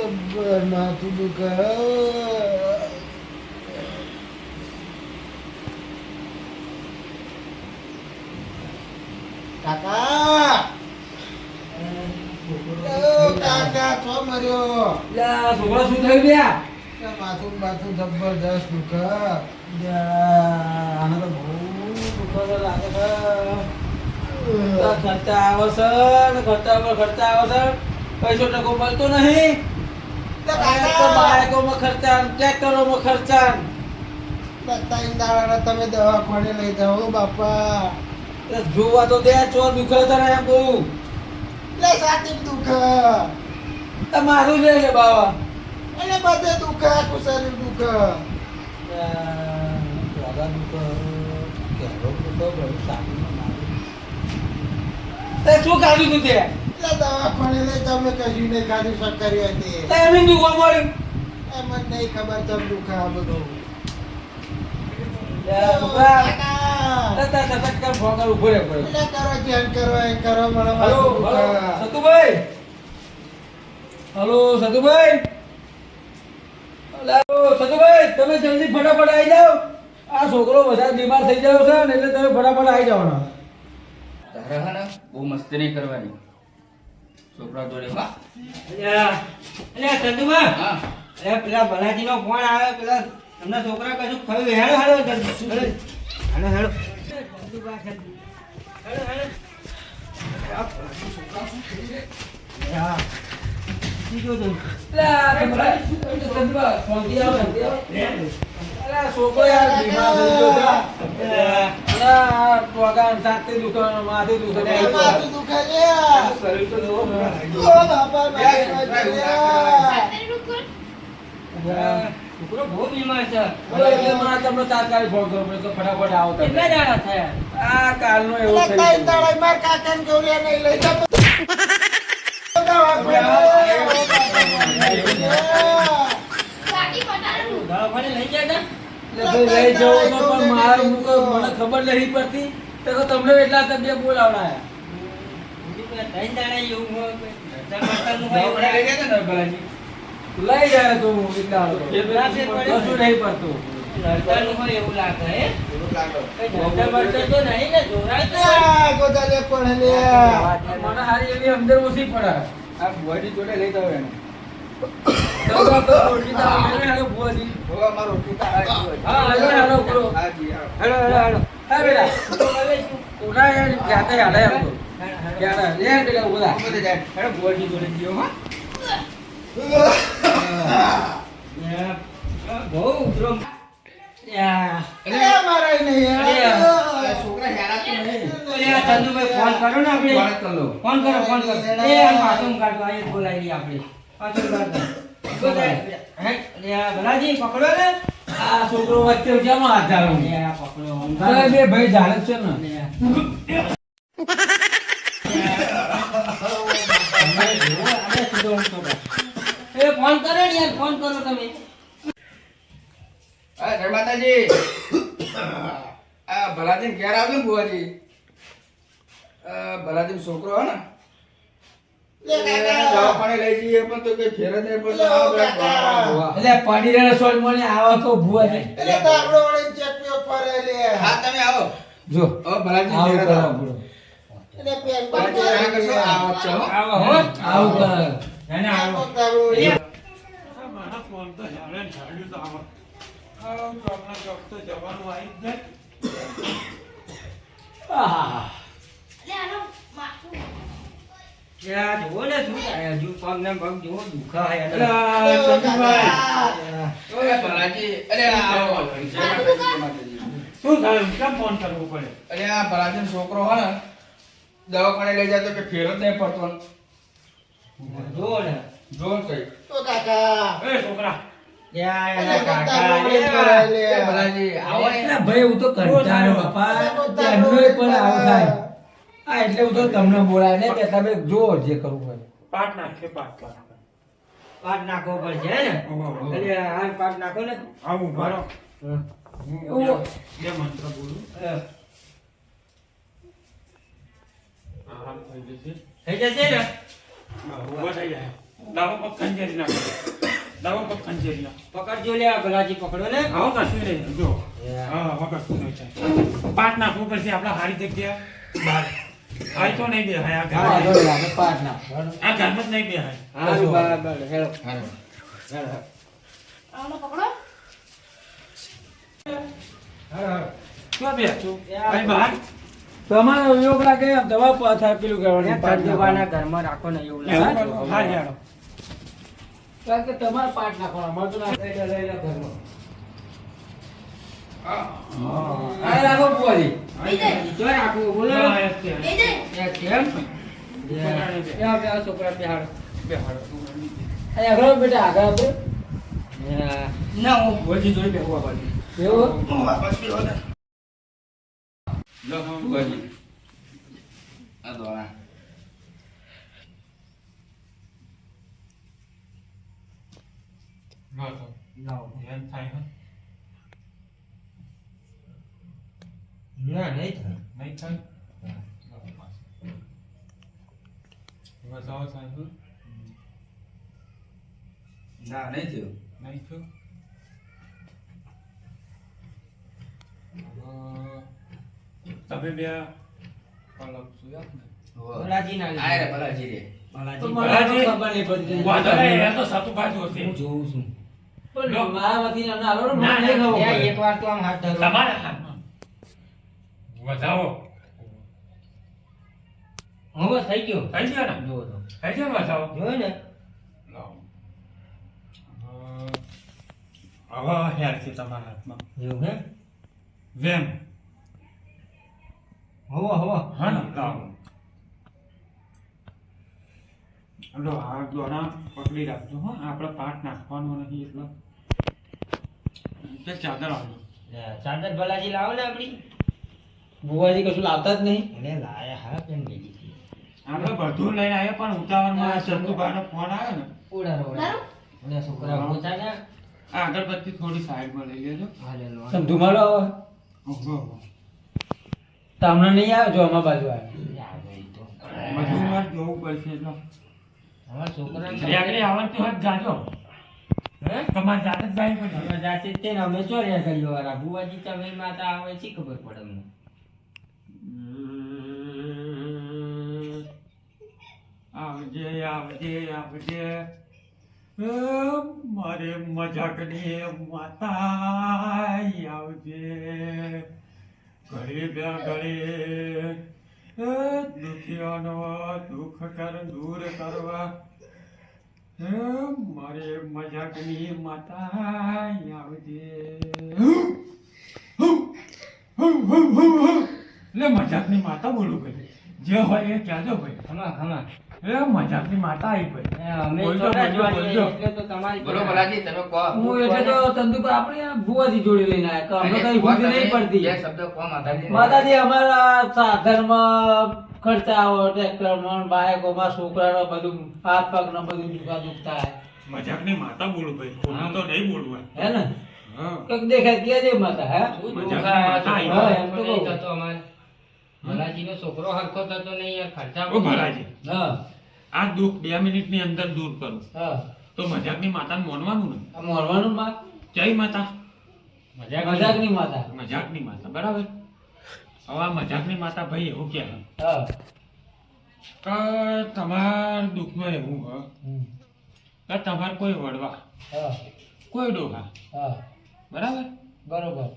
જબ્બર માથું દુખે કાકા કાકા છો મર્યો છોકરો શું થયું લ્યા? માથું માથું જબરજસ્ત દુખે આને તો બહુ દુખે લાગે છે ખર્ચા આવે છે ને ખર્ચા પર ખર્ચા આવે છે. પૈસો ટકો મળતો નહીં. બાળકોમાં ખર્ચા, ટ્રેક્ટરોમાં ખર્ચા. તમે દવાખાને લઈ જાઓ બાપા. જોવા તો દે ચોર દુખે છે ને એમ બહુ. લે સાચી દુખે મારું છે ને બાવા. એટલે બધે દુખે આખું શરીર દુખે. શું કાઢ્યું તું તે? દવાખાને લઈ તમે કશું નહીં ખાધું શક્કરી હતી એમ દુખવા મળ્યું. એમ જ નહીં ખબર ચમ દુખે આ બધું. તમે જલ્દી ફટાફટ આવી જાઓ. આ છોકરો વધારે બીમાર થઈ ગયો છે ને એટલે તમે ફટાફટ આવી જાઓ. તારે હે ને બહુ મસ્તી નહીં કરવાની છોકરા જોડે. સંતુભાઈ, હા પેલા ભલાજી નો ફોન આવે. પેલા તમને છોકરા કશું ખરું? હેડો હેડો હેડો હેડો. છોકરો યાર બીમાર થઈ ગયો છે. સાથે દુકાન માથે દુકાન માથું દુખે છે. શરીર તો જોવો. ઓ બાપા છોકરો બહુ બીમાર છે. એટલે મારે તમને તાત્કાલિક ફોન કરવો પડે તો ફટાફટ આવો. કેટલા દાડા થયા? આ કાલનો એવો થઈ ગયો. માર કાકાને કેવડિયા નહીં લઈ જતો. દવાખાને લઈ ગયા હતા? લઈ જવું તો પણ મારે મને ખબર નહીં પડતી તો તમને એટલા તબિયત બોલાવડાયા. લઈ જાય તો હું એટલા કશું નહીં પડતું. મને હારી એવી અંદર ઓછી પડે. આ બોડી જોડે લઈ જાવ એને. છોકરા હેરાતું નહીં. ફોન કરો ને આપણે. વાત કર લો. ફોન કરો ફોન કરો. પાછું કાઢો અહીં બોલાવી આપણે. પાછું કાઢો. ભલાજી પકડો ને. આ છોકરો વચ્ચે કેમ હાથ ધારો? પકડો. બે ભાઈ ઝાડ છે ને. ફોન કરો ને યાર, ફોન કરો તમે. હા જય માતાજી. આ ભલાજી ઘેર આવ્યો ને બુવાજી. ભલાજી છોકરો હે ને દવાખાને લઈ જઈએ પણ તો કે ફેર જ નહીં પડતો. એટલે પડી રહ્યા સોળ મને આવા તો ભૂવા છે. એટલે તાગડો વળીને ચેપિયો ફરે લે. હા તમે આવો. જો હવે ભલાજી આવું ઘેર કરો આવો. આપણો. એટલે પેન ભલાજી ઘેર કરશો આવો છો. આવો હો. આવું કરો. એને આવો. મારા ફોન તો હેરાન છાડ્યું તો આમાં ચોકના ચોક તો જવાનું આવી જ જાય. આહા. યા જુઓ ને શું થાય હજુ પગ ને પગ જુઓ દુખા હે. ઓય ભલાજી અરે આવો. જય માતાજી, જય માતાજી. શું થયું? કેમ ફોન કરવો પડે? અરે આ ભલાજી છોકરો હે ને દવાખાને લઈ જાય તો કે ફેર જ નહીં પડતો. જુઓ ને. જો કઈ તો કાકા એ છોકરા, યા અરે એના તાગડો કાકા વળીને ફરે લે. એ ભલાજી આવો ને. એટલે ભાઈ હું તો કંટાળ્યો બાપા. એમનો પણ આવું થાય. આ એટલે હું તો તમને બોલાય ને કે તમે જો જે કરવું હોય. પાટ નાખે પાટ. પાટ નાખવો પડશે હે ને. એટલે આ પાટ નાખો ને. આવું ભરો. એવું. બે મંત્ર બોલું. હા. હા થઈ જશે. થઈ જશે ને. ઉભો થઈ જાય. દાવો પગ ખંજેરી નાખો. દાવો પગ ખંજેરી નાખો. પકડજો લે ભલાજી પકડો ને આવો કશું નહીં. જો. હા, હવે કશું નહીં થાય. પાટ નાખવું પડશે આપણા હારી જગ્યા બહાર. આ તો નહીં બેહાય આ હા ઘરમાં. જો લાગે પાટ ના આ ઘરમાં જ નહીં બેહાય. હા બરાબર હેલો હેલો આનો પકડો. ક્યાં બેસું? અહીં બહાર? તમારો યોગ લાગે એમ દવા પાછા પેલું કરવાની પાટ દેવાના ઘરમાં રાખો ને એવું એવું લાગે. કરો? હા, યાર. કારણ કે તમારે પાટ નાખવાનો અમારે તો નાખે લઈને ઘરમાં આ રાખો બુઆજી લઈ જાય. જો રાખવું બોલો હા, એ છે. લઈ જાય. એ કેમ છોકરાને બે. યા બે છોકરા બેહાડો બેહાડો. અહીં આગળ બેટા આગળ આપો ના હું ભોજી જોડે બેહવા પાડી એવું લો ભુવાજી. આ દોણા. ના તો. ધ્યાન થાય હે? ના નહીં થાય નહીં થાય? બતાવો સાહેબ. ના નહીં થયું. નહીં થયું? તમે બે અલગ છો યાદ ને? ભલાજી ના આય રે ભલાજી રે. તો ભલાજી મને ખબર નહીં પડતી વાંધો નહીં, એ તો સાતું બાજુ હશે. હું જોઉં છું પણ મારા વતીને અમને આલો ને ના, મને નહીં ખબર યા પડે. એક વાર તો આમ હાથ ધરો તમારા હાથમાં. વધાવો. હવે થઈ ગયો થઈ ગયો ને? જો તો થઈ ગયો ને વધાવો? જોયું ને લાવો. હવે હેર છે તમારા હાથમાં. એવું હે વેમ. હવો હવો હા ને? લાવો. લો, આ દોણા પકડી રાખજો હો. આપણે પાટ નાખવાનો નથી એટલે. તે ચાદર આવજો. ચાદર ભલાજી લાવો ને આપડી બુઆજી કશું લાવતા જ નહીં એટલે લાયા હા કેમ ગઈ હતી આપણે બધું લઈને આવ્યા પણ ઉતાવળમાં ચંદુભાઈનો ફોન આવ્યો ને. ઉડારો ઉડારો? ઓલા છોકરા પોતા ને આ અગરબત્તી થોડી સાઈડમાં લઈ લેજો. હાલે લો તમે ધુમાડો આવે ઓહો. તમને નહીં આવે જો અમારા બાજુ આવે યાદ હોય તો બધું મારે જોવું પડશે એટલે. અમારા છોકરા રેગડી આવડતી હોય તો જાજો. હે તમારે જાતે જ જાય પડે. અમે જાતે જ તે ને અમે ચોર્યા કર્યો વાળા બુવાજી તમે માતા આવે શી ખબર પડે અમને આવજે આવજે આવજે મારે મજાકની માતા આવજે ઘરે બે ઘરે દુખિયાનો દુઃખ દૂર કરવા મારે મજાકની માતા આવજે એટલે મજાકની માતા બોલું ભાઈ જે હોય એ કહેજો ભાઈ ખમા ખમા એ મજાકની માતા આવી ભાઈ અમે બોલજો, ચોરા બોલજો, જોવાની બોલજો. એટલે તો તમારી બોલો ભલાજી તમે કહો. હું એટલે તો ચંદુપા આપણે આ બુઆજી જોડે લઈને આવ્યા કે અમને કઈ ભૂખ નહીં પડતી બે શબ્દ કહો માતાજી. માતાજી અમારા સાધનમાં ખર્ચા આવો ટ્રેક્ટરમાં બાઇકોમાં છોકરાનો બધું હાથ પગનો બધું દુખતા મજાકની માતા બોલું ભાઈ ખોટું તો નહીં બોલવું હે ને હા કઈક દેખાય કે દે માતા હે શું મજાકની દુઃખ આ માતા છોકરો આવી. હરખો નહીં થતો અમારે ભલાજીનો છોકરો હરખો થતો નહીં યાર ખર્ચા ઓ ભલાજી હા આ દુઃખ 2 મિનિટની અંદર દૂર કરું હા તો મજાકની માતાને માનવાનું ને આ મોરવાનું માં જય માતા મજાકની માતા મજાકની માતા બરાબર હવે આ મજાકની માતા ભાઈ એવું કે હા તમાર દુઃખમાં એવું હ હમ. કે તમારે કોઈ વડવા હા કોઈ ડોહા હા બરાબર બરોબર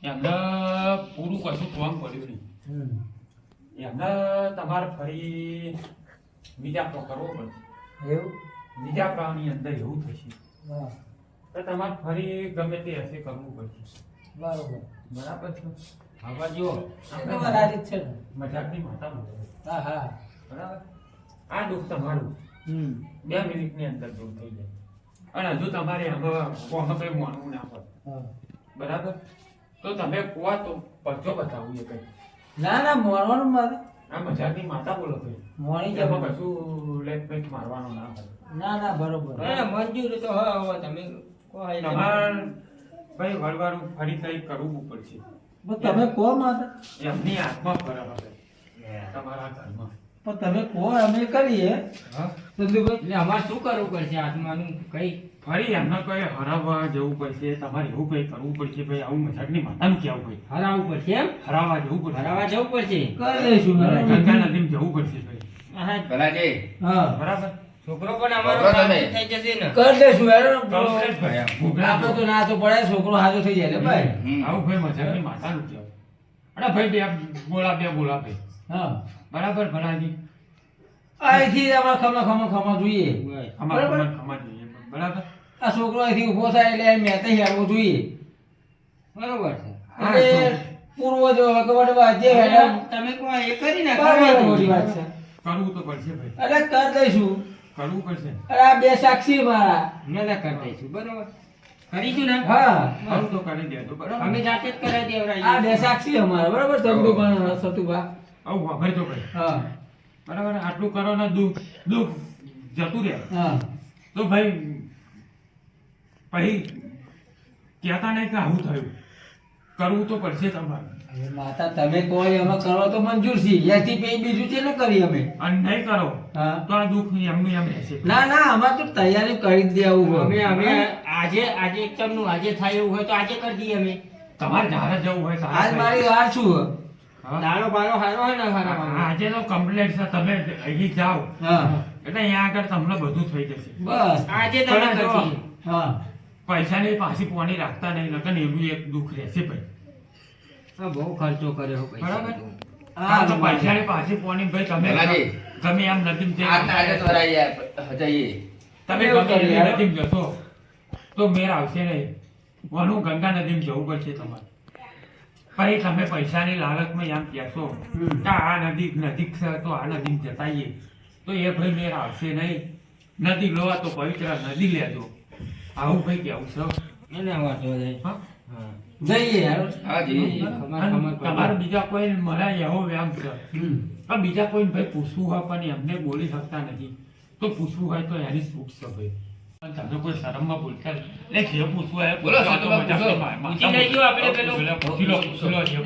એમને પૂરું કશું કામ પડ્યું નહીં હમ એમને તમારે ફરી બીજા કરવો પડશે એવું બીજા પ્રાણની અંદર એવું થશે હા તો તમારે ફરી ગમે તે હશે કરવું પડશે બરોબર બરાબર છે હવે જુઓ એ તો બરાબર જ છે ને મજાકની માતા બોલે હા હા બરાબર આ દુઃખ તમારું હમ 2 મિનિટની અંદર દૂર થઈ જાય અને હજુ તમારે આમાં કંઈ માનવું ના પડે હા બરાબર તો તમે કહો તો પરચો બતાવું એ કંઈ ના ના મોરવાનું મારે આ મજાકની માતા બોલો ભાઈ મોણી એમાં જવા કશું લેટ પેટ મારવાનો ના હોય ના ના બરોબર મંજૂર તો હવે તમે કહો એટલે તમારે ભાઈ વળવાળું ફરી કંઈ કરવું પડશે પણ તમે કહો માતા એમની આત્મા ફરે હવે તમારા ઘરમાં પણ તમે કહો અમે કરીએ. હા ચંદુભાઈ એટલે અમારે શું કરવું પડશે આત્માનું કઈ ફરી એમને કોઈ હરાવવા જવું પડશે, તમારે એવું કઈ કરવું પડશે ભાઈ, આવું મજાકની માતાનું કહેવું ભાઈ, હરાવવું પડશે એમ હરાવવા જવું પડશે, હરાવવા જવું પડશે કરી દઈશું બરાબર. ગંગા નદીમાં જવું પડશે ભાઈ, હા, ભલાજી હા બરાબર. છોકરો પણ અમારો છોકરો તમે. કામ થઈ જશે ને કરી દઈશું હેડો. કમ્પ્લેટ ભાઈ, આમ ભૂગળા આપણે તો ના તો પડે, છોકરો હાજો થઈ જાય ને ભાઈ. આવું ભાઈ મજાકની માતાનું કહેવું. અરે ભાઈ બે બોલા ભાઈ, હા બરાબર ભલાજી, અહીંથી અમારે ખમા જોઈએ. અમારે બરાબર. ખમા જોઈએ બરાબર. આ છોકરો અહીંથી ઊભો થાય એટલે મેં તો હેડવો જોઈએ. બરોબર છે હા, એટલે પૂર્વજો હકવડવા જે હેડે તમે કોઈ એ કરી બરાબર મોટી વાત છે. કરવું તો પડશે ભાઈ, એટલે કરી દઈશું. કરવું પડશે. અરે આ બે સાક્ષી મારા. ના કરી દઈશું બરોબર કરીશું ને હા કરવું તો કરી દેજો બરાબર. અમે જાતે જ કરાવી આ દેવરાઈએ બે સાક્ષી અમારા બરાબર. ચંદુ પણ સતુભા. આવું વાપરજો ભાઈ, હા બરાબર. આટલું કરો ને દુઃખ જતું રહે હા તો ભાઈ પછી કહેતા નહીં કે આવું થયું, કરવું તો પડશે તમારે. હવે માતા તમે કહો એમાં કરવા તો મંજૂર છે. એથી પછી બીજું છે ને કરી અમે. અને નહીં કરો હા તો આ દુઃખ એમનું એમ રહેશે. ના ના અમારે તો તૈયારી કરી જ દેવું અમે અમે આજે એક ચમનું આજે થાય એવું હોય તો આજે કરી દઈએ અમે તમારે જ્યારે જવું હોય ત્યારે આજ મારી વાર શું. હા. દાડો બારો હારો હોય ને હારા આજે તો કમ્પ્લેટ છે, તમે અહીં જાઓ હા એટલે અહીંયા આગળ તમને બધું થઈ જશે. બસ આજે તમે પણ જો, કરશી હા પૈસાની પાછી પોણી રાખતા નહીં, નકર એવું એક દુઃખ રહેશે ભાઈ, હા, બહુ ખર્ચો કર્યો બરાબર. પૈસા હા તો પૈસાની પાછી પોણી ભાઈ તમે ભલાજી. ગમે એમ નદીમ આજના આજે તો જઈએ તમે એવું ગમે કરીએ, એવી નદીમ જશો તો મેર આવશે નહીં. વનું ગંગા નદીમ જવું પડશે તમારે. પછી તમે પૈસાની લાલચમાં એમ કહેશો કે આ નદી છે તો આ નદીમ જતા આવીએ, તો એ ભાઈ મેર આવશે નહીં. નદી લો તો પવિત્ર નદી લેજો, આવું ભાઈ કેવું છે. એને વાંધો નહીં હા? હા જઈએ યાર. હાજી. અને તમારે બીજા કોઈ મને એવો વ્યાયામ છે પણ બીજા કોઈ ભાઈ પૂછવું હોય પણ એમને બોલી શકતા નથી, તો પૂછવું હોય તો એની છૂટ છે ભાઈ. પણ તમે કોઈ શરમમાં બોલતા નહીં. એટલે જે પૂછવું હોય એ બોલો, પૂછો. આ તો પૂછો. મજાકની માતા પૂછી લઈશું આપણે પેલો. પૂછી લો, પૂછી લો જે.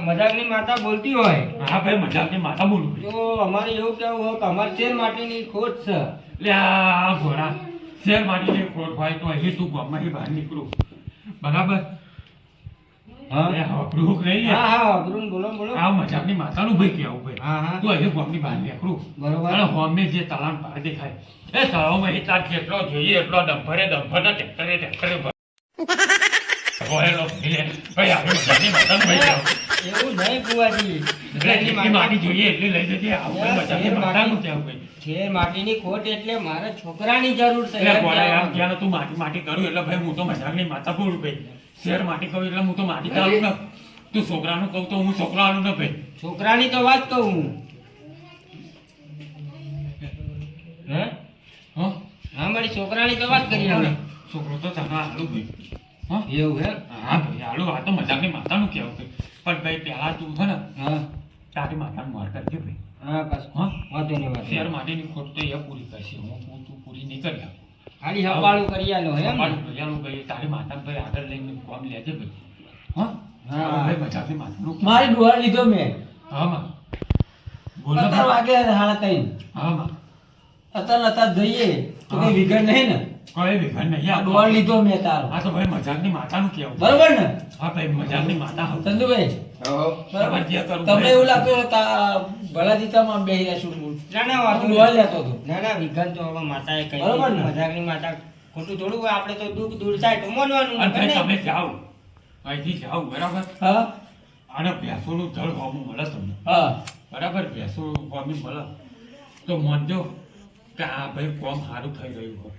મજાકની માતા બોલતી હોય હા ભાઈ, મજાકની માતા બોલું ભાઈ. તો અમારે એવું કેવું હોય કે અમારે શેર માટેની ખોટ છે એટલે આ ઘોડા શેર માટીની ખોટ હોય તો અહીં તું ગામમાંથી બહાર નીકળું બરાબર. એ હકડું નહીં ને. હા હા અઘરું બોલો બોલો આ મજાકની માતાનું ભાઈ કેવું ભાઈ. હા હા તું અહીં ગામની બહાર નીકળું બરોબર અને હોમે જે તળાવ બહાર દેખાય એ તળાવમાં એ તાર જેટલો જોઈએ એટલો ડમ્પરે ટ્રેક્ટરે ભરેલો ભીલે. ભાઈ આપણે મજાકની માતાનું ભાઈ કહેવું. એવું નહીં બુવાજી એટલે જેટલી માટી જોઈએ એટલી લઈ જજે. આપણે મજાકની માતાનું કહેવું ભાઈ. શેર માટીની ખોટ એટલે મારા છોકરાની જરૂર છે એટલે બોલાય આમ ક્યાં તું માટી કરું એટલે ભાઈ હું તો મજાકની માતા બોલું ભાઈ. શેર માટી કહું એટલે હું તો માટી ચાલું ને, તું છોકરાનું કહું તો હું છોકરાનું ને ભાઈ. છોકરાની તો વાત કહું હું હે હા હા મારી છોકરાની તો વાત કરી અમે છોકરો તો તને હાલું ભાઈ. હા એવું હે હા ભાઈ હાલું. આ તો મજાકની માતાનું કહેવું ભાઈ. પણ ભાઈ પહેલા તું છે ને હા તારી માતાનું માર કરજે ભાઈ. હા બસ હા વાંધો નહીં વાંધો શેર નહીં. માટેની ખોટ તો એ પૂરી કરશે, હું તું પૂરી નહીં કરી આપું. ખાલી હપાળું કરી આલો હે એમ ને? મારું ભૈયાનું ભાઈ તારી માતાને ભાઈ આગળ લઈને કોમ લેજે ભાઈ. હા હા. હા ભાઈ મજાકની માતાનું. મારી ડોહા લીધો મેં. હા માં બોલો 17 વાગે 3:30. હા માં અત્યારે જઈએ તો કઈ વિઘન નહીં ને. કોઈ વિઘન નહીં. આ આ ડોહા લીધો મેં તારો. આ તો ભાઈ મજાકની માતાનું કહેવું. બરોબર ને હા ભાઈ મજાકની માતા હોવ. ચંદુભાઈ ઓહો. બરાબર? જે કરવું તમને ભાઈ. એવું લાગતું હોય કે ભલાજી તમે આમ બેહી રહ્યા છો મૂળ. ના ના વાંધો હું ડોહા નહીં. લેતો હતો. ના ના વિઘન તો હવે માતાએ કહી બરોબર ને? દીધું. મજાકની માતા ખોટું થોડું હોય આપણે તો દુઃખ દૂર થાય તો માનવાનું અને ભાઈ નકર તમે નહીં. જાઓ અહીંથી જાઓ બરાબર. હા અને ભેંસોનું જળ હોમું મળે તમને હા બરાબર. ભેંસો હોમી મળે તો માનજો કે આ ભાઈ કોમ સારું થઈ રહ્યું હોય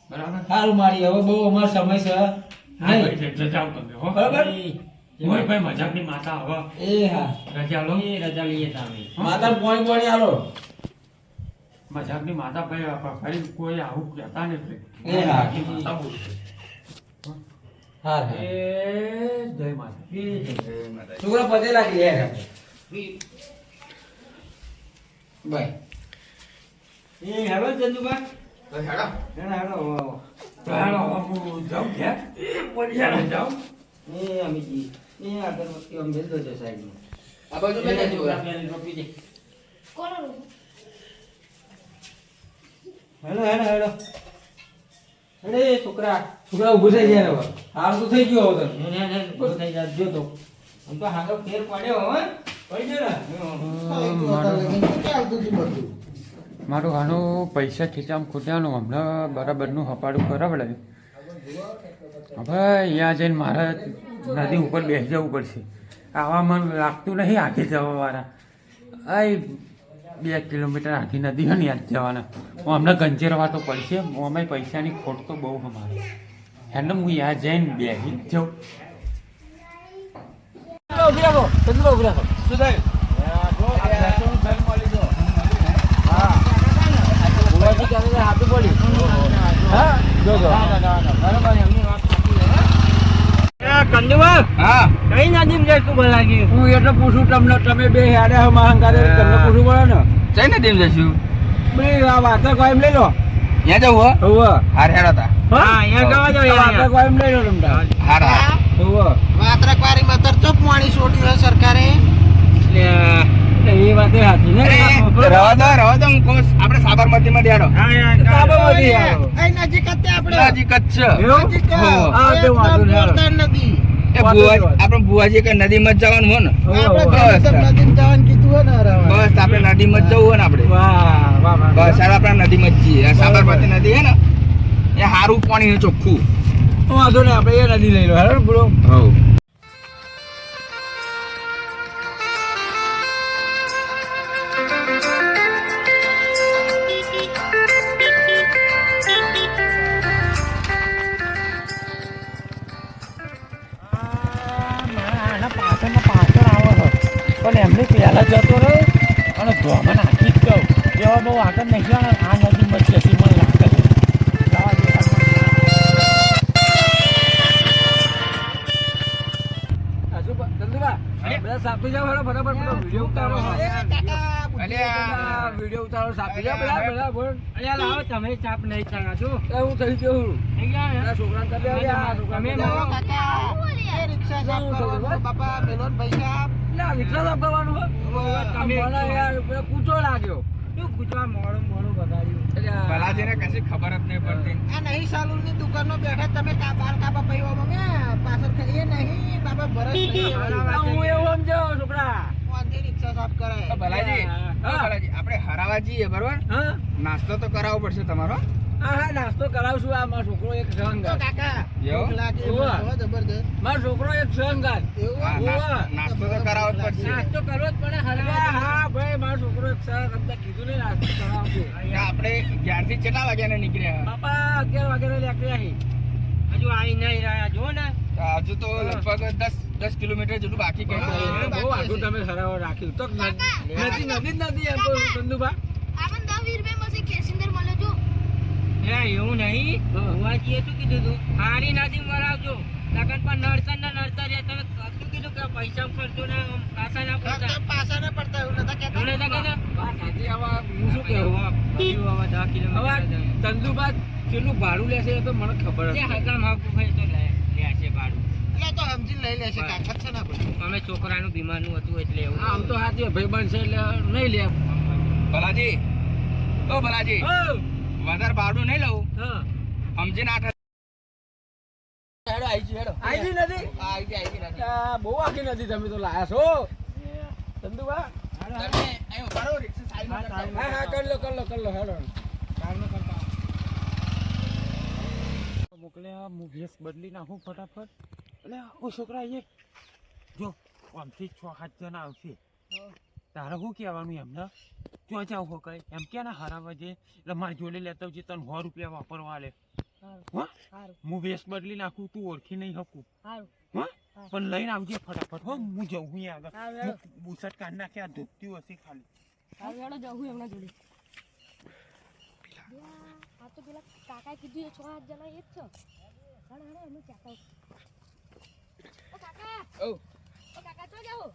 બરાબર. સારું મારી હવે બહુ અમારો સમય છે હા નહીં. ભાઈ જાઓ તમે હો. બરાબર? હોય ભાઈ મજાકની માતા હવે એ હા રજા લો. એ રજા લઈએ તમે માતા પોણી પોણી આલો. મજાકની માતા ભાઈ ફરી કોઈ આવું કહેતા નહીં ભાઈ. એ હા. મજાકની માતા બોલું છું. હા એ જય માતા. છોકરા પતે લાગી યાર. બાય. એ હવે ચંદુભાઈ તો હેડો. હેડો હેડો તો હાલો હવે હું જાઉં ઘેર. પડિયાને જાઉં. એ અમીજી એ અગરબત્તી આમ મેલ દો સાઈડમાં આ બાજુ બેઠા છો. રોપી દે હેલો હેલો હેલો અરે છોકરા છોકરા ઊભું થઈ જાય હવે હાલ તો થઈ ગયો હવે તને. ને ઊભો થઈ જા જો તો આમ તો હાગો ફેર પડ્યો હો પડી ગયો ને ચાલતું હતું બધું. મારું આનું પૈસા ખીચામાં ખૂટ્યાનું હમણાં બરાબરનું હપાડું કરાવડે હવે અહીંયા જઈને મારે નદી ઉપર બેસી જવું પડશે. આવા મન લાગતું નહીં આખી જવાવાળા આ 2 કિલોમીટર આખી નદી હોય ને યાદ જવાના હું હમણાં ગંજેરવા તો પડશે અમે પૈસાની ખોટ તો બહુ અમારે એટલે હું યાદ જઈને બેસી જ જાઉં. ઊભી રાખો ચંદ્ર ઊભી રાખો. શું થયું? ભુવાજી કહે છે હાથું પડી. હા જો જો બરાબર એમની વાત સાચી છે કંદુવા હા કઈ નદીમ જાય તું બોલાગી હું એટલે પૂછું તમને તમે બે હેડે હંગારે તમને પૂછવું પડે ને. જઈ ને તેમ જશું બે આ વાતર કોઈ એમ લઈ લો. ત્યાં જવું હો હોવે હાર હેડા તા હા અહીંયા ગાવા જાવ વાતર કોઈ એમ લઈ લો તમને. હાર હાર હોવે વાત્રકવારી માં ચોપ પાણી છોડ્યું હે સરકારે. એ વાત સાચી ને. રવા દો હું કહું આપણે સાબરમતી માં દેડો સાબરમતી આવો. અહીં નજીક જ તે આપણે. નજીક જ છે એવું? નજીક જ. હા, તે વાંધો નહીં. જોરદાર નદી. એ આપણે બુવાજી કે નદીમાં જ જવાનું હોય ને આપણે નદીમાં જવાનું કીધું હે ને હરાવા. બસ આપણે નદીમાં જ જવું હોય ને આપણે વાહ વાહ વાહ. બસ સારા આપણે નદીમાં જ છીએ આ સાબરમતી નદી હે ને એ સારું પાણી છે ચોખ્ખું વાંધો નહીં આપણે એ નદી લઈ લો હેડો બોલો. હવ પણ એમને પહેલા જતો રહ્યો અને ધોમાં નાખી જ ગયો એવા બહુ આગળ નહીં ગયા આ નદી મચી હતી મને લાગે જવા દે. હજુ ચંદુભા બધા સાપી જાવ હેડો ફટાફટ પેલો વિડીયો ઉતારો. અલ્યા વિડીયો ઉતારો સાપી જાવ બધા બધા બોલ. અલ્યા લાવો તમે ચાપ નહીં ચાલો જો હું થઈ ગયો હું. થઈ ગયા આ છોકરાને કરી દે, આ છોકરાને તમે કરી દે. મારો કાકા, એ રિક્ષા સાફ કરવાનું. બાપા મેલો ને પૈસા આપ. એટલે આ રિક્ષા સાફ કરવાનું હોય? તમે મને યાર પેલો કૂચો લાગ્યો. શું પૂછવા મોડું મોડું બગાડ્યું એટલે આ- ભલાજીને કશી ખબર જ નહીં પડતી આ નહીં સાલુન ની દુકાનમાં બેઠા તમે બાર કાપા પૈવા માંગ્યા પાછળ ખાઈએ નહીં બાપા ભરત નહીં. હું એવું સમજો છોકરા. વાંધી રિક્ષા સાફ કરાય. ભલાજી હા. ભલાજી આપણે હરાવા જઈએ બરોબર હા નાસ્તો તો કરાવવો પડશે તમારો હા હા નાસ્તો કરાવશું. આ મારો છોકરો એક તો સંગાત. કાકા એવું? ભૂખ લાગે ઓવા. એમાં તો જબરદસ્ત. મારો છોકરો એક સંગાત. એવું? હા, ઓવા. નાસ્તો તો કરાવવો જ પડશે નાસ્તો કરવો જ પડે અરે હરવા હા ભાઈ મારો છોકરો એક સંગાત તમને કીધું ને નાસ્તો કરાવજો. ને આપણે 11 થી કેટલા વાગ્યાને નીકળ્યા બાપા 11 વાગ્યાના લેકરી આવી. હજુ આવી નહીં રહ્યા જો ને હજુ તો લગભગ 10 કિલોમીટર જેટલું બાકી કઈ હા, બહુ આગળ તમે હરાવો રાખ્યું તો નદી નદી જ નથી એમ તો ચંદુભા. આપણ 10-20 રૂપિયામાં છે કેસિંદર મળે જો. એ એવું નહીં હા. ભુવાજીએ શું કીધું તું હારી નદી મરાવજો લગન પર નડતર ને નડતર રહ્યા તમે શું કીધું કે પૈસા ખર્ચો ને પાછા ના પડતા પાછા ના પડતા એવું નતા કહેતા. તમને તો કીધું વાત સાચી. હવે હું શું કહેવું? હવે 10 હવે કિલોમીટર ચંદુભા કેટલું ભાડું લેશે એ તો મને ખબર જ જે નથી. હગામ હગું હોય તો લે છે ભાડું એટલે તો સમજીને લઈ લેશે કાકા છે ના પડે. અમે છોકરાનું બીમારનું હતું એટલે એવું આમ તો સાચી ભાઈ બનશે એટલે નહીં લે. ભલાજી ઓ ભલાજી વધારે ભાડું નહીં લઉં હા સમજીને 8 હેડો આવી ગયું હેડો આવી ગઈ નદી? આવી ગઈ આ બહુ આગી નદી તમે તો લાયા છો ચંદુભા. તમે અહીં ઉભા રહો, રિક્ષા સાઈડમાં કરતા આવો. હા હા કરી લો હેડો. મોકલ્યા હું ભેસ બદલી નાખું ફટાફટ એટલે ઓ છોકરા એ જો આમથી 6-7 જણા આવશે તારે શું કહેવાનું એમને ક્યાં જાવ હો કઈ એમ કે ને હરાવા જે એટલે મારી જોડે લેતા આવજે તને 100 રૂપિયા વાપરવા લે હા હું ભેસ બદલી નાખું તું ઓળખી નહીં શકું હા પણ લઈને આવજે ફટાફટ હો હું જઉં હું આગળ બુસટ કાઢ નાખે આ ધોપતી હશે ખાલી આ તો પેલા કાકાએ કીધું એ 6-8 જણા એ જ છે. હણ હણ એનું ચાકા. ઓ કાકા. ઓ ઓ કાકા તો જાઓ.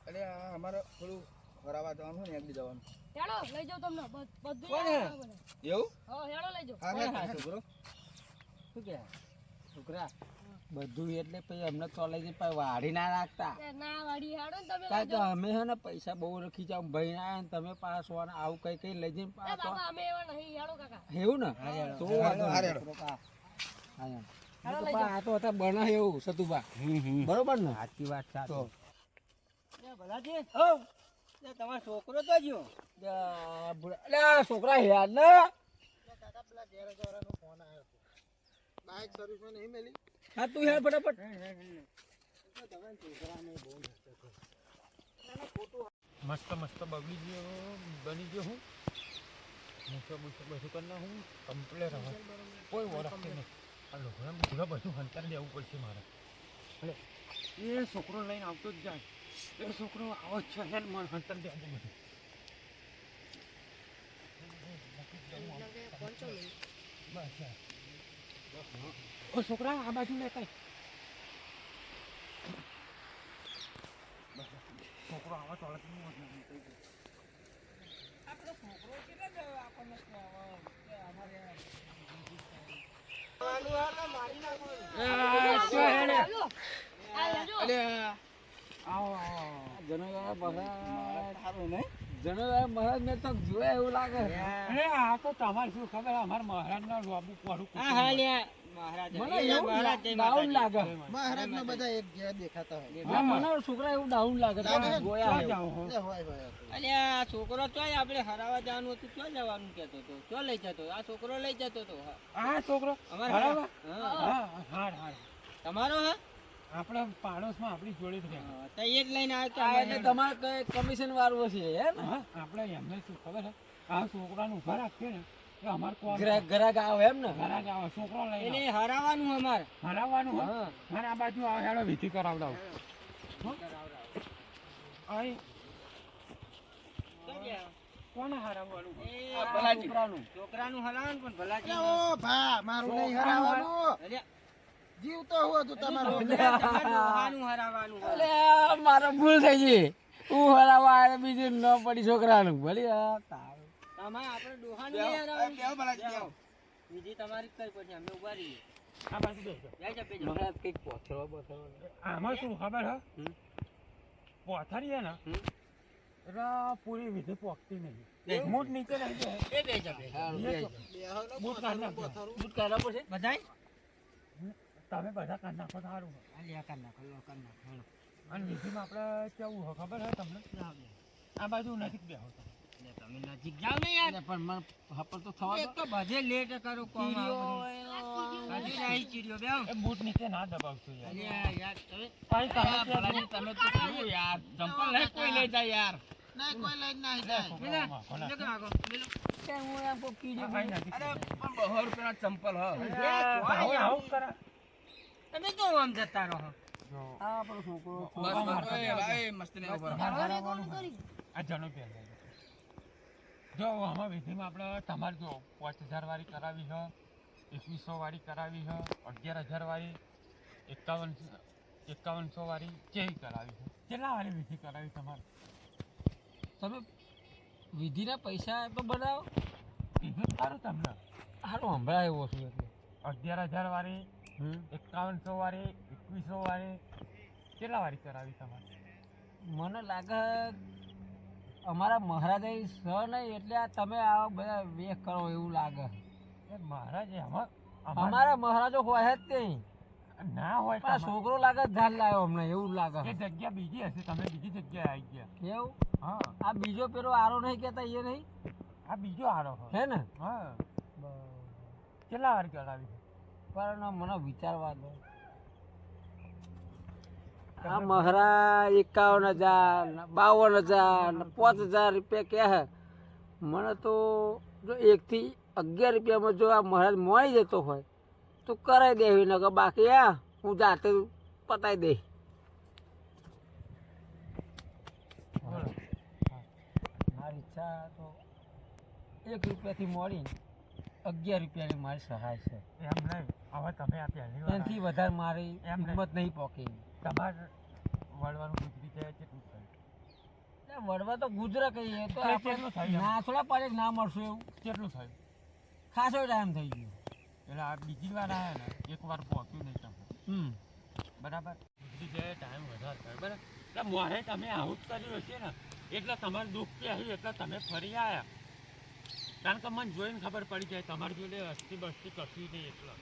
અરે આ અમારે થોડું હરાવા જવાનું છે ને એકલી જવાનું હેડો લઈ જાઓ તમને બધું. કોણ હે? એવું હા હેડો લઈ જાઓ. હા કોણ હા હા છોકરો? શું કે છોકરા બધું એટલે પછી અમને તો લઈ જઈને પછી વાડી ના રાખતા એ ના વાડી હેડો ને તમે કાંઈ તો અમે હે ને પૈસા બહુ રખી જાવ ભાઈ ના ને તમે પાસ હોવાને આવું કઈ કઈ લઈ જઈને એ પાસ બાબા અમે એવા નહીં હેડો કાકા એવું ને તો વાંધો નહીં. આ તો હતા બને એવું સતુભા બરોબર ને સાચી વાત તો ભલાજી તમારો છોકરો તો ગયો છોકરા યાર ને હા તું યાર ફટાફટ મસ્ત મસ્ત બગડી ગયો બની ગયો હું મૂછો બૂછો બધું કરી નાખું કમ્પ્લેટ હવે કોઈ ઓળખશે નહીં આ લોકોને પૂરા બધું હંતારી દેવું પડશે મારે એટલે એ છોકરો લઈને આવતો જ જાય એ છોકરો આવો જ છે એને મને હંતારી દેવું બધું ઓ છોકરા આ બાજુ લે કઈ છોકરો આવા ચોળક મહારાજ ને તો જોયા એવું લાગે અરે આ તો તમારે શું ખબર અમારા મહારાજ ના લોબુ પડું મને એવું ડાઉન લાગે મહારાજ ને બધા એક જેવા દેખાતા હોય મને છોકરા એવું ડાઉન લાગે જોયા અલ્યા આ છોકરો ચોય આપણે હરાવા જવાનું હતું ક્યાં જવાનું કહેતો હતો ચો લઈ જતો આ છોકરો લઈ જતો હતો આ છોકરો અમારા હાર હાર તમારો હા આપણા પાડોશમાં આપણી જોડે જ રહ્યા તો એ જ લઈને એટલે આવ્યો તમારે કમિશન વાળું છે હે ને હા આપણે એમને શું ખબર છે આ છોકરાનું ઉભા રાખીએ ને તો અમારે કોણ ગ્રાહક આવે એમ ને ઘરાક આવે છોકરો લઈને એને હરાવાનું અમારે હરાવવાનું હોય મારે આ બાજુ આવે હેડો વિધિ કરાવડાવું અહીં કોને હરાવવાનું છોકરાનું હરાવાનું પણ ભલાજી ઓ ભા મારું નહીં હરાવવાનું જીવતો હો તું તમારો ડોહાનું હરાવાનું હોય. અલે મારો ભૂલ થઈ ગઈ હું હરાવા આવે બીજું ન પડી છોકરાનું ભલી તમારે આપણે ડોહાનું નહીં હરાવવાનું. વિધિ તમારી જ કરી પછી અમે ઉભા રહીએ. આ બાજુ બેસો જય જય બેજો. કઈક પોથરો આમાં શું ખબર હે પોથરીએ ને એટલે પૂરી વિધિ પોકતી નહીં મૂઠ નીચે નહીં જાય એ બેજો બેજો. બૂટ કાઢ નાખો બૂટ કાઢવા પડશે બધાય તમે બધા કાઢ નાખો તો સારું આલિયા કર નાખો લો કર નાખો. અને વિધિમાં આપણે કેવું હોય ખબર હે તમને આ બાજુ નજીક બેહો તો એટલે તમે નજીક જાઓ ને યાર. પણ મને હપર તો થવા એક તો બધે લેટ કરો કોમ હજી નહીં ચીડ્યો બેહો. એ બૂટ નીચે ના દબાવશો યાર અલ્યા યાર તમે ભાઈ તમે યાર ચંપલ લઈ કોઈ લઈ જાય યાર નહીં કોઈ લઈ નહીં જાય મેલા મેલો નાખો મેલો. હું એમ કો કીડી ભાઈ નથી અરે પણ 200 રૂપિયાના ચંપલ હ આવું કરે તમે તો આમ જતા રહો. જો આ આપણો છોકરો બસ, ભાઈ મસ્ત ને ઉપર આ જણો પહેર જો આમાં વિધિમાં આપણે તમારે જો 5000 વાળી કરાવી છે 2100 વાળી કરાવી છે 11000 વાળી 5100 વાળી કેવી કરાવી છે કેટલા વાળી વિધિ કરાવી તમારે તમે વિધિના પૈસા તો બનાવો કીધું સારું તમને સારું હમણાં એવો છું એટલે 11000 વાળી 5100 વાળી 2100 વાળી કેટલા વાળી કરાવી તમારે મને લાગે અમારા મહારાજે સ નહીં એટલે આ તમે આ બધા વેખ કરો એવું લાગે એ મહારાજ એમાં અમારા મહારાજો હોય જ નહીં ના હોય પણ આ છોકરો લાગે ધ્યાન લાવ્યો અમને એવું લાગે એ જગ્યા બીજી હશે તમે બીજી જગ્યાએ આવી ગયા કેવું હા આ બીજો પેલો આરો નહીં કેતા એ નહીં આ બીજો આરો હે ને હા કેટલા વાર કરાવી છે પણ મને વિચારવા દો આ મહારાજ 51,000 52,000 5,000 રૂપિયા કે હે મને તો જો 1 થી 11 રૂપિયામાં જો આ મહારાજ મળી જતો હોય તો કરાવી દેવી નકર બાકી આ હું જાતે પતાવી દે મારી ઈચ્છા તો 1 રૂપિયાથી મળી 11 રૂપિયાની મારી સહાય છે એમ નહીં હવે તમે આ પહેલી વાર એનાથી વધારે મારી એમ નહીં. હિંમત નહીં પોકી તમારે વળવાનું ગુજરી જાય કેટલું થયું વડવા તો ગુજરાત કહીએ તો કેટલું આપણે થયું એમ? ના થોડા પાડે ના મળશું એવું કેટલું થયું ખાસો ટાઈમ થઈ ગયો એટલે આ બીજી વાર આવ્યા ને એક વાર પહોંચ્યું નહીં તમે બરાબર બુદ્ધિ છે ટાઈમ વધારે થાય બરાબર એટલે મોરે તમે આવું જ કર્યું હશે ને એટલે તમારું દુઃખ કે આવ્યું એટલે તમે ફરી આવ્યા કારણ કે મને જોઈને ખબર પડી જાય તમારી જોડે અસ્તી બસ્તી કશું નહીં એટલે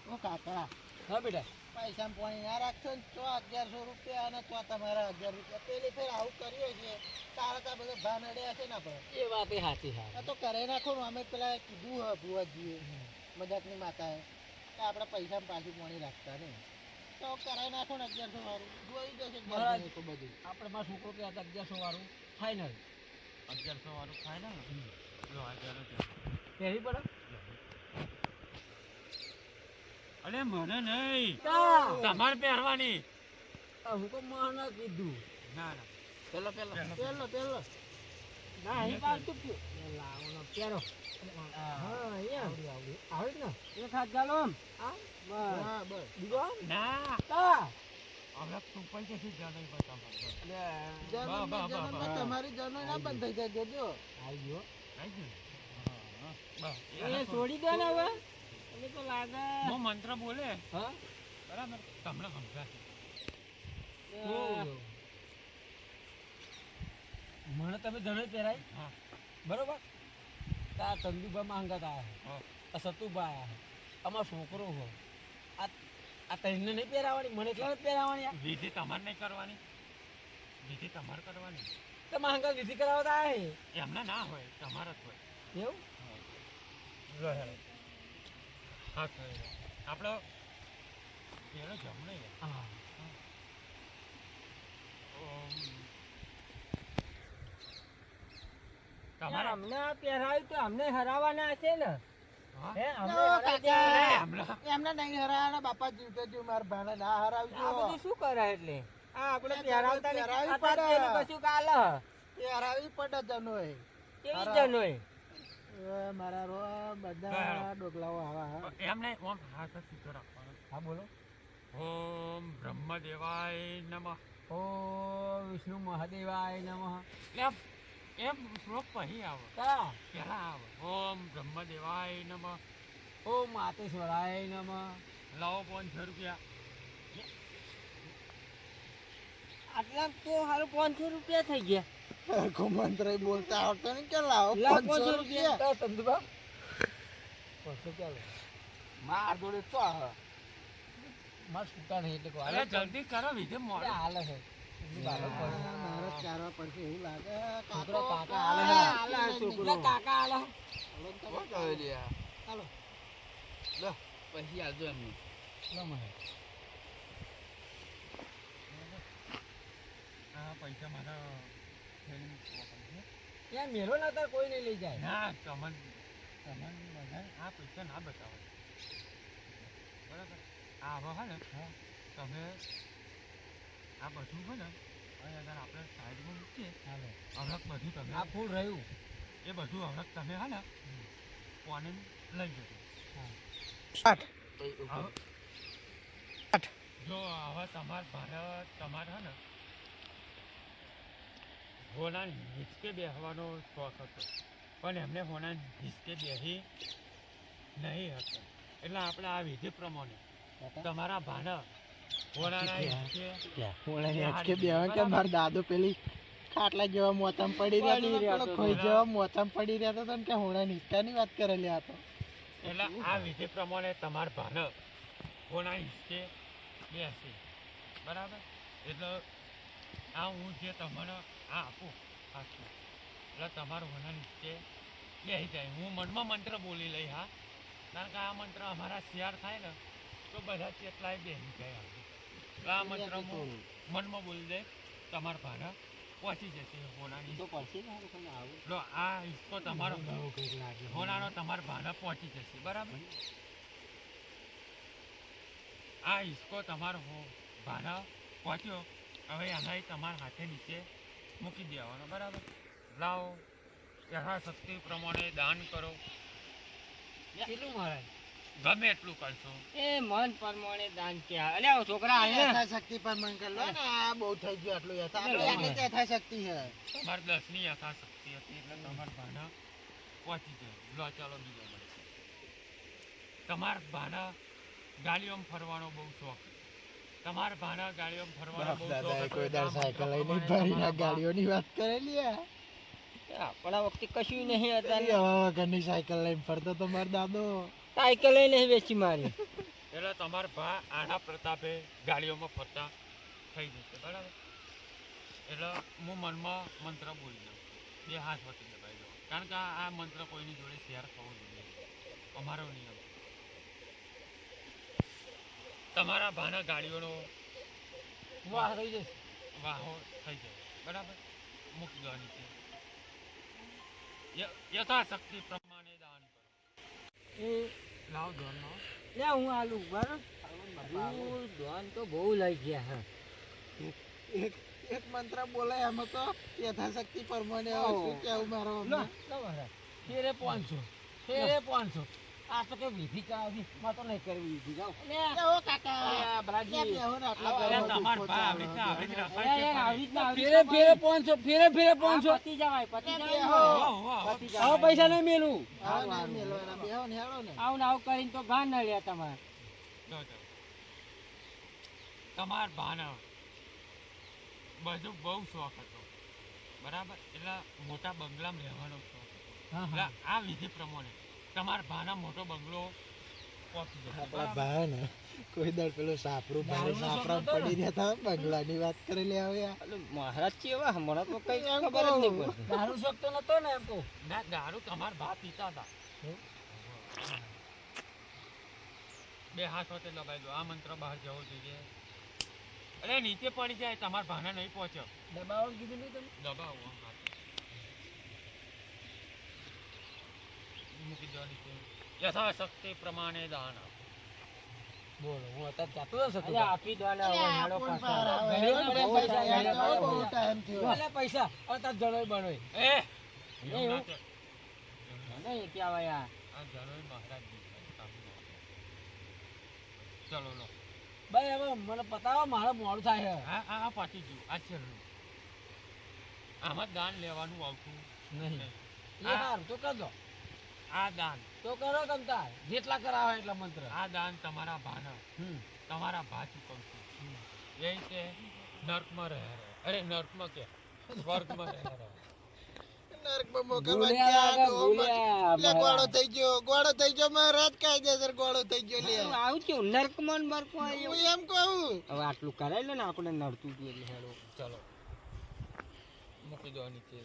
ઓ કાકા હા બેટા પૈસા પાણી ના રાખશો ને તો 1100 રૂપિયા અને તો તમારા 1000 રૂપિયા પેલી ફેર આવું કરીએ છીએ તારા તો બધા ભાન અડ્યા છે ને આપણે એ વાત એ સાચી આ હા તો કરે નાખો ને અમે પેલા કીધું હ ભુવાજીએ મજાકની માતાએ કે આપણે પૈસા પાછું પાણી રાખતા નહીં તો કરાવી નાખો ને 1100 વાળું જોઈ જશે મહારાજ. તો બધું આપણે મારા છોકરો કે 1100 વાળું ફાઇનલ 1100 વાળું થાય ને લો આ જરા છે. પહેરી પડે અરે મને નહીં કા તમારે પહેરવાની હું તો માના કીધું ના ના પેલો પેલો પેલો ના એ પાછું લાવો ને પહેરો હા અહીંયા આવડી ને એક હાથ ચાલો આમ હા બસ હા બસ બીજો આમ ના કા હવે તું પણ કશું જાણે બતાવો જન્મ બા. તમારી જન્મ ના બંધ થઈ જાય જોજો આવી ગયો બસ એ છોડી દે ને હવે એટલે તો લાગે હું મંત્ર બોલે હા બરાબર તમને સમજાશે મને તમે જણે પહેરાય હા બરોબર તા ચંદુભાઈ માંગત હા. આવ્યા આ સતુભાઈ આવ્યા અમારો છોકરો હો આ તઈને નહીં પહેરાવાની મને એટલા નથી પહેરાવાની આ વિધિ તમારે નહીં કરવાની વિધિ તમારે કરવાની તો માંગા વિધિ કરાવતા આવે એમને ના હોય તમારે જ હોય એવું હા આપણે પેલો જમણે હા તમારે અમને પહેરાવ્યું તો અમને હરાવવાના હશે ને હા? હે અમને ના, હરાવી કાકા. દેવાના. એમને એમને નહીં હરાવવાના બાપા જીવતે જીવ મારા ભાને ના આ હરાવજો બધું શું કરે એટલે આ આપણે એટલે પહેરાવતા નથી. પહેરાવી આ તાર પડે. જેનું કશું કાલ હ. એ હરાવી પડે જનોય કેવી હરાવ. જનોય? એ મારા રો બધા બરાબર. ડોકલાઓ આવા હા એમને ઓમ હાથ સીધો રાખવાનો હા બોલો ઓમ બ્રહ્મદેવાય નમઃ ઓ વિષ્ણુ મહાદેવાય નમઃ એમ એમ શ્લોક પછી આવે કા પહેલા આવે ઓમ બ્રહ્મદેવાય નમઃ ઓ માતેશ્વરાય નમઃ લાવો 500 રૂપિયા આટલા તો હારું 500 રૂપિયા થઈ ગયા મંત્ર બોલતા આવડતો નહીં કે લાવો લા 500 500 રૂપિયા રૂપિયા તો ચંદુબા 500 ચાલો માર જોડે તો આ માર છૂટા નહીં એટલે અરે જલ્દી કરો વિધિ મોડું હાલે છે મારે ચારવા પડશે એવું લાગે છોકરો કાકો, કાકા હાલે હા, હાલે હાલે છોકરો કાકા હાલે હાલો. પછી આવજો એમને આ પૈસા મારા થેલીમાં મૂકવા પડશે. ત્યાં મેલો ના તાર કોઈ નહીં લઈ જાય ના તમને બધા આ પૈસા ના બતાવો બરાબર આ હવે હે ને તમે આ બધું છે ને અહીં અગર આપણે સાઈડમાં મૂકીએ હાલે હવે બધું તમે આ ફૂલ રહ્યું એ બધું હવે તમે હે ને કોને લઈ જજો હવે જો હવે તમારે હે ને હોના હિંચકે બેસવાનો શોખ હતો પણ એમને હોના હિંચકે બેસી નહીં હતો એટલે આપણે આ વિધિ પ્રમાણે તમારા ભાના હોનાના હિંચકે ઓલાની આંખે બેહવા કે મારા દાદો પેલી ખાટલા જેવા મોતામ પડી રહ્યા હતા, પેલો ખોઈ જેવા મોતામ પડી રહ્યા હતા ને કે હોણા નિષ્ઠાની વાત કરેલી આ તો એટલે આ વિધિ પ્રમાણે તમારા ભાને હોના હિંચકે બેસી બરાબર એટલે આ હું જે તમને આ આપું હાથમાં એટલે તમારું હોના નીચે બેસી જાય હું મનમાં મંત્ર બોલી લઈ હા કારણ કે આ મંત્ર અમારા શિયાળ થાય ને તો બધા કેટલાય બેસી જાય એટલે આ મંત્ર હું મનમાં બોલી દે તમારા ભાને પહોંચી જશે હોનાની તો પડશે ને હારું કોઈને આવું લો આ હિસ્સો તમારો બહુ કંઈક લાગે હોનાનો તમારા ભાને પહોંચી જશે બરાબર આ હિસ્સો તમારો ભાને પહોંચ્યો હવે એના તમારા હાથે નીચે મૂકી દેવાનો બરાબર લાવો યથાશક્તિ પ્રમાણે દાન કરો કેટલું મહારાજ ગમે એટલું કરશો એ મન પ્રમાણે દાન કે અલ્યા છોકરા આયા યથાશક્તિ પર મન કર લો ને આ બહુ થઈ ગયું આટલું આટલી જ યથાશક્તિ છે તમારે 10ની યથાશક્તિ હતી એટલે તમારા ભાના પહોંચી જાય લો ચાલો બીજો મળે તમારા ભાના ગાડીઓમાં ફરવાનો બહુ શોખ તમારા ભાના ગાડીઓ ફરવાનો બાપ બહુ દાદાએ શોખ કોઈ હતો. દાડ આ સાયકલ મંત્ર લઈને પ્રમાણે ભાઈના તમારા ગાડીઓની વાત કરેલી આ. આપણા વખતે કશું નહીં તારી હતા હવા વગરની સાયકલ લઈને ફરતો તો મારો દાદો. સાયકલ નહીં વેચી મારી એટલે તમારા ભા આના પ્રતાપે ગાડીઓમાં ફરતા થઈ જશે બરાબર. એટલે હું મનમાં મંત્ર બોલી દઉં, બે હાથ વટી દબાઈ દઉં, કારણ કે આ મંત્ર કોઈની જોડે શેર થવો જોઈએ, અમારો નિયમ. તમારા ભાના ગાડીઓનો વાહ થઈ જશે. વાહો થઈ જાય બરાબર. મૂકી દો નીચે. યથાશક્તિ પ્રમાણે દાન કરો. એ લાવ ધોરણો. લે હું આલુ બરાબર. ધોન તો બહુ લઈ ગયા હે એક એક મંત્ર બોલાય આમાં તો યથાશક્તિ પ્રમાણે હવે શું કહેવું મારો લો લો મહારાજ ફેરે 500 ફેરે 500 આ તો કે વિધિ કાવી માં તો નહીં કરવી વિધિ જાઓ ઓ કાકા અરે બરાજી બેહો ને આટલા અરે ઘરમાં તમાર દુઃખો ભા ચાલે. આવી રીતના અરે યાર રખાય આવી રીતના ફેરે 500 ફેરે 500 પતી જવાય પતી બેહો. જવાય હવે પૈસા નહીં મેલું હવે ના મેલવાના, બેહો ને હેડો ને. આવું ને આવું કરીને તો ગાન ન લ્યા તમારે તમાર ભાના બધું બહુ શોખ હતો બરાબર. એટલે મોટા બંગલામાં રહેવાનો શોખ હતો. એટલે આ વિધિ પ્રમાણે તમારા ભાના મોટો બંગલો પહોંચી જશે આપણા બરાબર. ભાઈ ને કોઈ દાડ પેલું સાપરું ભારે સાપરા પડી રહ્યા હતા બંગલાની વાત કરેલી હવે આ. મહારાજ છે એવા હમણાં તો કઈ ખબર જ નહીં પડતી દારૂ શોખ તો નતો ને એમ તો ના દારૂ તમારા ભા પીતા હતા. બે હાથ હોતે દબાઈ દો. આ મંત્ર બહાર જવો જોઈએ. અરે નીચે પડી જાય, તમારા ભાના નહીં પહોંચ્યો. દબાવો કીધું નહીં તમે દબાવો આમ હાથ. મૂકી દો નીચે. યથાશક્તિ પ્રમાણે દાન આપો. બોલો હું અત્યારે જાતો જ હતો અરે આપી દો ને હવે આ હેડો કોણ પાછા. પાર આવે? ઘરે હેડો પડે બહુ પૈસા, ટાઈમ ઘરે થયો, પડે બહુ પૈસા. ટાઈમ થયો. એટલે પૈસા હવે તાર જણોય બણોય એ એવું? નહીં કે આવે યાર આ જનોઈ મહારાજ ચલો લો. ભાઈ હવે મને પતાવો મારે મોડું થાય છે આ પાછી ગયું. આ છેલ્લું. આમાં દાન લેવાનું આવતું નહીં નહીં. એ સારું તો કરજો આ દાન, તો કરો તમતાર જેટલા કરાવે એટલા મંત્ર આ દાન તમારા ભાના તમારા ભા ચૂકવશે. એ કે નર્કમાં રહે. અરે નર્કમાં કે સ્વર્ગમાં રહે. નરકમાં મોકલવા ભૂલ્યા ગયા આગળ, તો ભૂલ્યા લે ગોળો થઈ ગયો મહારાજ કાયદેસર ગોળો થઈ ગયો લે આવું કેવું નર્કમાં ને બર્કમાં હું એમ કહું હવે આટલું કરાય લે ને આપણે નડતું હતું એટલે હેડો ચલો મૂકી દો નીચે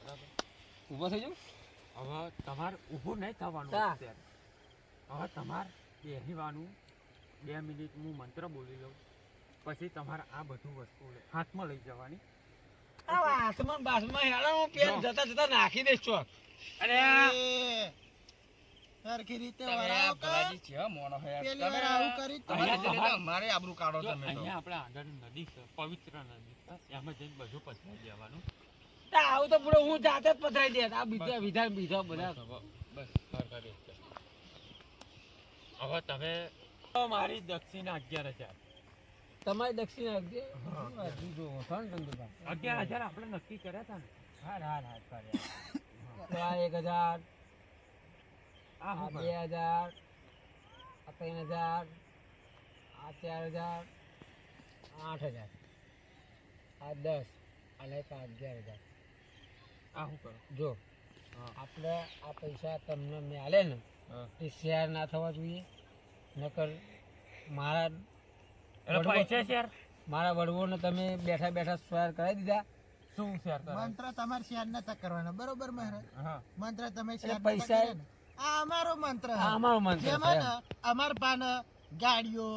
બરાબર. ઊભો થઈ જાઉં હવે તમારે ઊભું નહીં થવાનું તા. અત્યારે. હવે તમારે બેસવાનું 2 મિનિટ હું મંત્ર બોલી લઉં, પછી તમારે આ બધું વસ્તુ હાથમાં લઈ જવાની. હાથમાં બાસમાં હેડો હું પેન જતા જતા નાખી દઈશ ચોક અરે એ, સરખી રીતે વરાવો કે? પેલી વાર આવું કર્યું તો અહીંયા આપણે આગળ નદી છે, પવિત્ર નદી છે, એમાં જઈને બધું પધરાઈ દેવાનું. આવું તો પૂરો હું જાતે જ પથરાઈ દે આ બીજા વિધાન બીજા બધા બસ સરકારી રીતે. હવે તમે મારી દક્ષિણા 11,000. તમારી દક્ષિણ હા. 11,000 આપણે નક્કી કર્યા હતા ને. હાર હાર હાર કર્યા 1000 આ આ શું 2000 આ 3000 આ 4000 8000 આ 10 અને 11,000 આ શું કરો? જો હા. આપણે આ પૈસા તમને મેં આલે ને હા. એ શેર ના થવા જોઈએ નકર મારા એટલે પૈસા શેર મારા વડવોને તમે બેઠા બેઠા શેર કરાવી દીધા શું શેર કરે? મંત્ર તમારે શેર નતા કરવાના બરોબર મહારાજ હા. મંત્ર તમે એટલે શેર પૈસા પૈસા આ અમારો મંત્ર આ અમારો મંત્ર જેમાં છે. ને અમાર પાને ગાડીઓ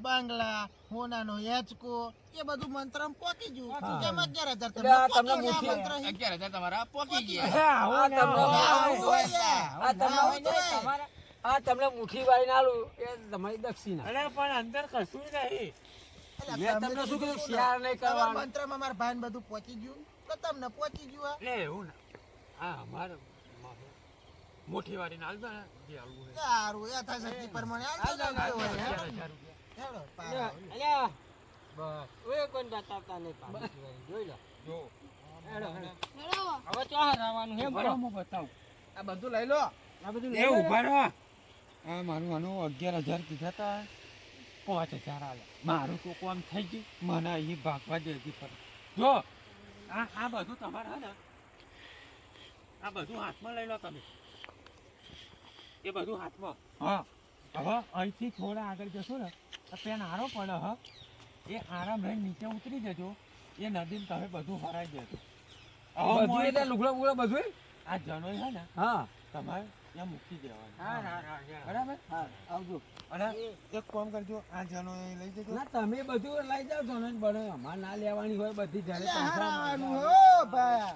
બંગલા હોનાનો હેચકો એ બધું મંત્ર પોકી ગયું હા. જેમાં 11,000 એટલે આ તમને તમને મુઠ્ઠી- મંત્ર હી. 11,000 તમારા પોકી ગયા. આ તમને આવું હોય યાર. આ તમને આવું તો હોય. તમારા આ તમને મુઠ્ઠી વાળી નાલું એ તમારી દક્ષિણા અરે પણ અંદર કશું નહીં. એટલે મેં તમે તમને શું કીધું કીધું શેર નહીં તમારા કરવાનું મંત્રમાં મારા ભાઈને બધું પહોંચી ગયું તો તમને પહોંચી ગયું આ. એટલે એવું ને આ અમારે મોટી વાળી નાલ દે ને, જે આવું હોય. સારું યથાશક્તિ પ્રમાણે આવજો ને હોય, હેડો. 11,000 રૂપિયા. હેડો, પાર અલ્યા, આવો. અલ્યા. બસ ઓય કોઈ બતાવતા નહીં પાછી જોઈ લો જો હેડો હેડો હવે ચો હરાવાનું હે બોલો હું બતાવું. આ બધું લઈ લો આ બધું એ ઉભા રહો. આ મારું 11,000 કીધા તા. 5,000 આલે મારું તો કામ થઈ ગયું મને અહીં ભાગવા દેજી પર જો આ બધું તમારે હે ને આ બધું હાથમાં લઈ લો તમે એ બધું હાથમાં હા હવે અહીંથી થોડા આગળ જશો ને તો પેન આરો પડે હ એ આરામ લઈને નીચે ઉતરી જજો એ નદીમાં તમે બધું હરાઈ દેજો બધું એટલે લુગડા બુગડા બધું આ જનોઈ હે ને હા તમારે ત્યાં મૂકી દેવાનું બરાબર બરાબર હા આવજો અને એક કામ કરજો આ જનોઈ લઈ જજો ના તમે બધું લઈ જાઓ છો ને બને અમારે ના લેવાની હોય બધી જાણે હારાવાનું હો ભાઈ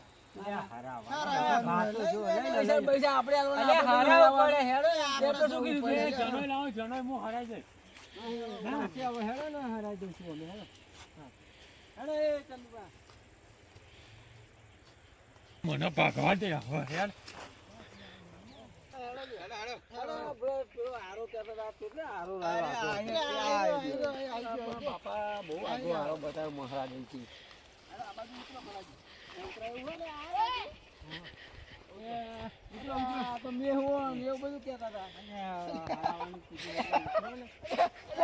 પૈસા આપણે જનોઈ લાવો જનોઈ હું હરાઈ જાય હેડો ને હરાઈ દઈશું અમે હેડો હેડો એ ચંદુભા મને ભાગવા દે હવે યાર બાપા બહુ આગો હારો બતાવ્યો મહારાજ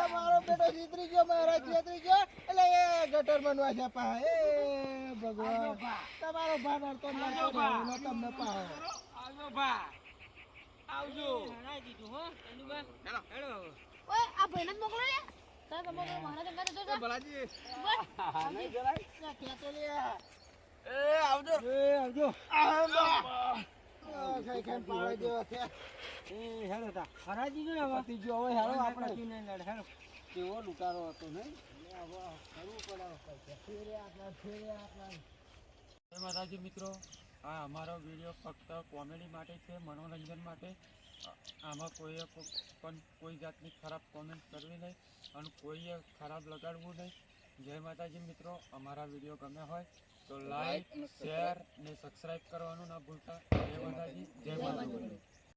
મારો બેટો જીતરી ગયો મારા જીતરી ગયો એટલે એ ગટર બનવા છે પા એ ભગવાન તમારો ભા નડતો નડતો તમને પાહો ઓય આ ભાઈને જ મોકલો લે તારે તમારો મહારાજ અંગારે જજો ભલાજી નહીં જલાય ક્યાં તો લે આવજો ખાઈ ખાઈ પાડે દેવો છે હરાજી જો ને પતિ જો હવે હેડો આપણે કેવો લુકારો હતો ને જય માતાજી મિત્રો આ અમારો વિડીયો ફક્ત કોમેડી માટે છે મનોરંજન માટે આમાં કોઈએ પણ કોઈ જાતની ખરાબ કોમેન્ટ કરવી નહીં અને કોઈએ ખરાબ લગાડવું નહીં જય માતાજી મિત્રો અમારા વિડીયો ગમે હોય તો લાઈક શેર ને સબસ્ક્રાઈબ કરવાનું ના ભૂલતા જય માતાજી જય માતાજી